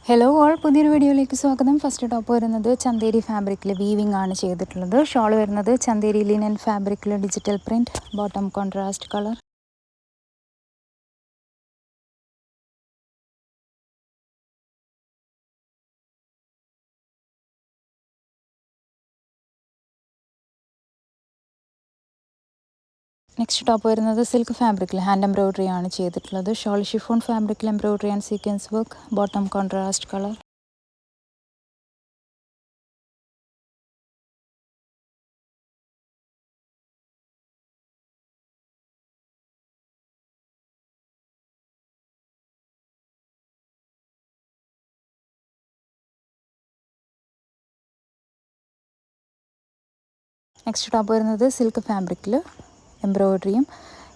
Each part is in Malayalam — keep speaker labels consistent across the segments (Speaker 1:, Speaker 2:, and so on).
Speaker 1: ഹലോ ഓൾ പുതിയൊരു വീഡിയോയിലേക്ക് സ്വാഗതം. ഫസ്റ്റ് ടോപ്പ് വരുന്നത് ചന്തേരി ഫാബ്രിക്കിൽ വീവിംഗ് ആണ് ചെയ്തിട്ടുള്ളത്. ഷോൾ വരുന്നത് ചന്തേരി ലിനൻ ഫാബ്രിക്കിൽ digital print, bottom contrast colour. Next top വരുന്നത് സിൽക്ക് ഫാബ്രിക്കിൽ ഹാൻഡ് എംബ്രോയിഡറി ആണ് ചെയ്തിട്ടുള്ളത്. ഷോൾ ഷിഫോൺ ഫാബ്രിക്കിൽ embroidery and sequence work, bottom contrast colour. Next top വരുന്നത് സിൽക്ക് ഫാബ്രിക്കിൽ എംബ്രോയിഡറിയും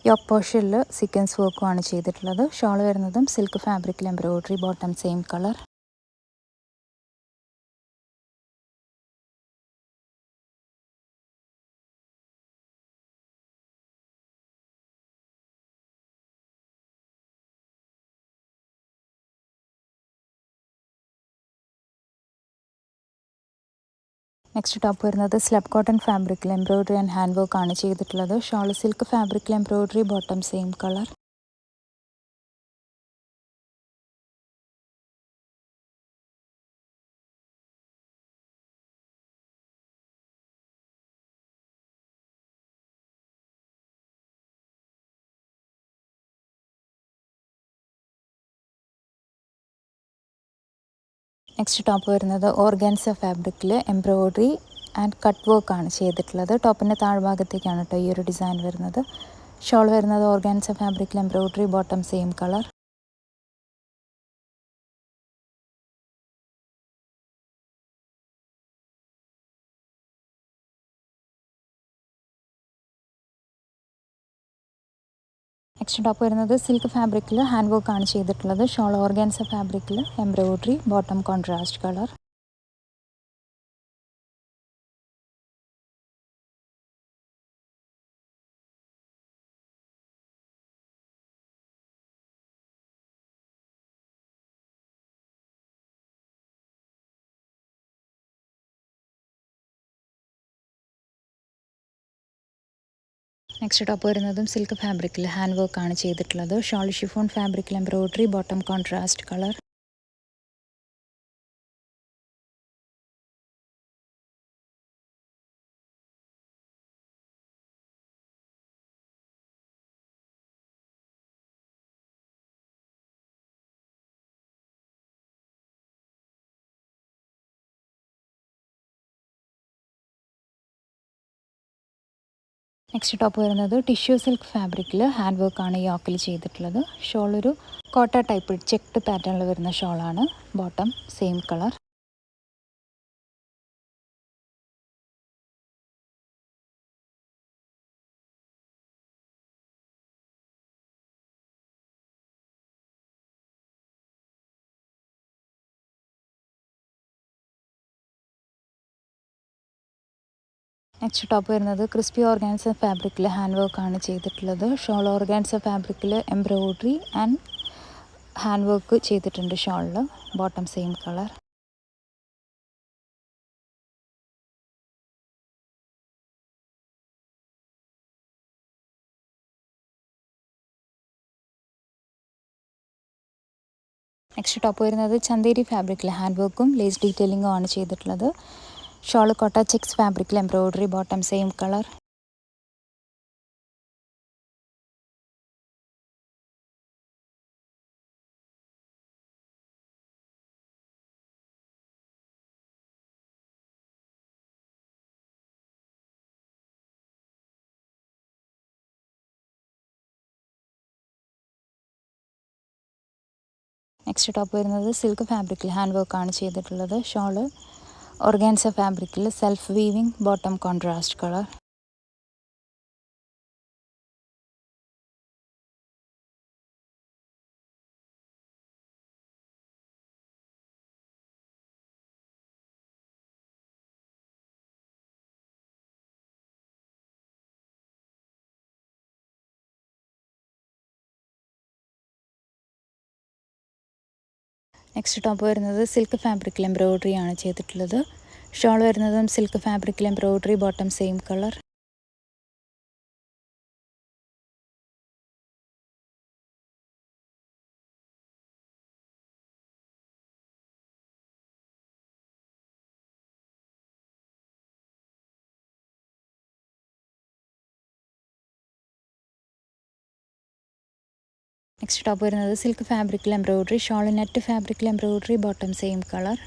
Speaker 1: യോക്ക് പോർഷനിൽ സീക്വൻസ് വർക്കും ആണ് ചെയ്തിട്ടുള്ളത്. ഷോൾ വരുന്നതും സിൽക്ക് ഫാബ്രിക്കിൽ embroidery, bottom same colour. Next top വരുന്നത് സ്ലബ് കോട്ടൺ ഫാബ്രിക്കിൽ എംബ്രോയിഡറി ആൻഡ് ഹാൻഡ് വർക്ക് ആണ് ചെയ്തിട്ടുള്ളത്. ഷോൾ സിൽക്ക് ഫാബ്രിക്കിൽ embroidery, bottom same colour. Next top വരുന്നത് ഓർഗാൻസ ഫാബ്രിക്കിൽ എംബ്രോയിഡറി ആൻഡ് കട്ട് വർക്ക് ആണ് ചെയ്തിട്ടുള്ളത്. ടോപ്പിൻ്റെ താഴ്ഭാഗത്തേക്കാണ് കേട്ടോ ഈ ഒരു ഡിസൈൻ വരുന്നത്. ഷോൾ വരുന്നത് ഓർഗാൻസ ഫാബ്രിക്കിൽ embroidery, bottom same colour. Next top വരുന്നത് സിൽക്ക് ഫാബ്രിക്കിൽ ഹാൻഡ് വർക്ക് ആണ് ചെയ്തിട്ടുള്ളത്. ഷോൾ ഓർഗാൻസ ഫാബ്രിക്കിൽ embroidery, bottom contrast colour. Next top വരുന്നതും സിൽക്ക് ഫാബ്രിക്കിൽ ഹാൻഡ് വർക്ക് ആണ് ചെയ്തിട്ടുള്ളത്. ഷോൾ ഷിഫോൺ ഫാബ്രിക്കിൽ embroidery, bottom contrast colour. Next top വരുന്നത് ടിഷ്യൂ സിൽക്ക് ഫാബ്രിക്കിൽ ഹാൻഡ് വർക്ക് ആണ് യോക്കിൽ ചെയ്തിട്ടുള്ളത്. ഷോൾ ഒരു കോട്ട ടൈപ്പ് ചെക്ട് പാറ്റേണിൽ വരുന്ന ഷോളാണ്, bottom same colour. Next top വരുന്നത് ക്രിസ്പി ഓർഗാൻസ ഫാബ്രിക്കിൽ ഹാൻഡ് വർക്ക് ആണ് ചെയ്തിട്ടുള്ളത്. ഷോൾ ഓർഗാൻസ ഫാബ്രിക്കിൽ എംബ്രോയിഡറി ആൻഡ് ഹാൻഡ് വർക്ക് ചെയ്തിട്ടുണ്ട് ഷോളിൽ, bottom same colour. Next top വരുന്നത് ചന്തേരി ഫാബ്രിക്കിൽ ഹാൻഡ് വർക്കും ലേസ് ഡീറ്റെയിലിംഗും ആണ് ചെയ്തിട്ടുള്ളത്. ഷോൾ കോട്ട ചെക്സ് ഫാബ്രിക്കിൽ embroidery, bottom same colour. Next top വരുന്നത് സിൽക്ക് ഫാബ്രിക്കിൽ ഹാൻഡ് വർക്ക് ആണ് ചെയ്തിട്ടുള്ളത്. ഷോൾ ഓർഗാൻസ ഫാബ്രിക്കിൽ self weaving, bottom contrast colour. Next top വരുന്നത് സിൽക്ക് ഫാബ്രിക്കിൽ എംബ്രോയ്ഡറി ആണ് ചെയ്തിട്ടുള്ളത്. ഷോൾ വരുന്നതും സിൽക്ക് ഫാബ്രിക്കിൽ embroidery, bottom same colour. Next top വരുന്നത് സിൽക്ക് ഫാബ്രിക്കിൽ എംബ്രോയ്ഡറി, ഷോൾ നെറ്റ് ഫാബ്രിക്കിൽ embroidery, bottom same colour.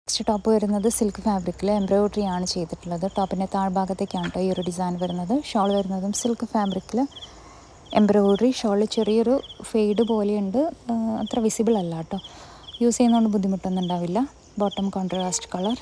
Speaker 1: Next top വരുന്നത് സിൽക്ക് ഫാബ്രിക്കിൽ എംബ്രോയ്ഡറി ആണ് ചെയ്തിട്ടുള്ളത്. ടോപ്പിൻ്റെ താഴ്ഭാഗത്തേക്കാണ് കേട്ടോ ഈ ഒരു ഡിസൈൻ വരുന്നത്. ഷോൾ വരുന്നതും സിൽക്ക് ഫാബ്രിക്കിൽ എംബ്രോയ്ഡറി, ഷോളിൽ ചെറിയൊരു ഫെയ്ഡ് പോലെയുണ്ട്, അത്ര വിസിബിൾ അല്ല കേട്ടോ. യൂസ് ചെയ്യുന്നതുകൊണ്ട് ബുദ്ധിമുട്ടൊന്നും ഉണ്ടാവില്ല. Bottom contrast colour.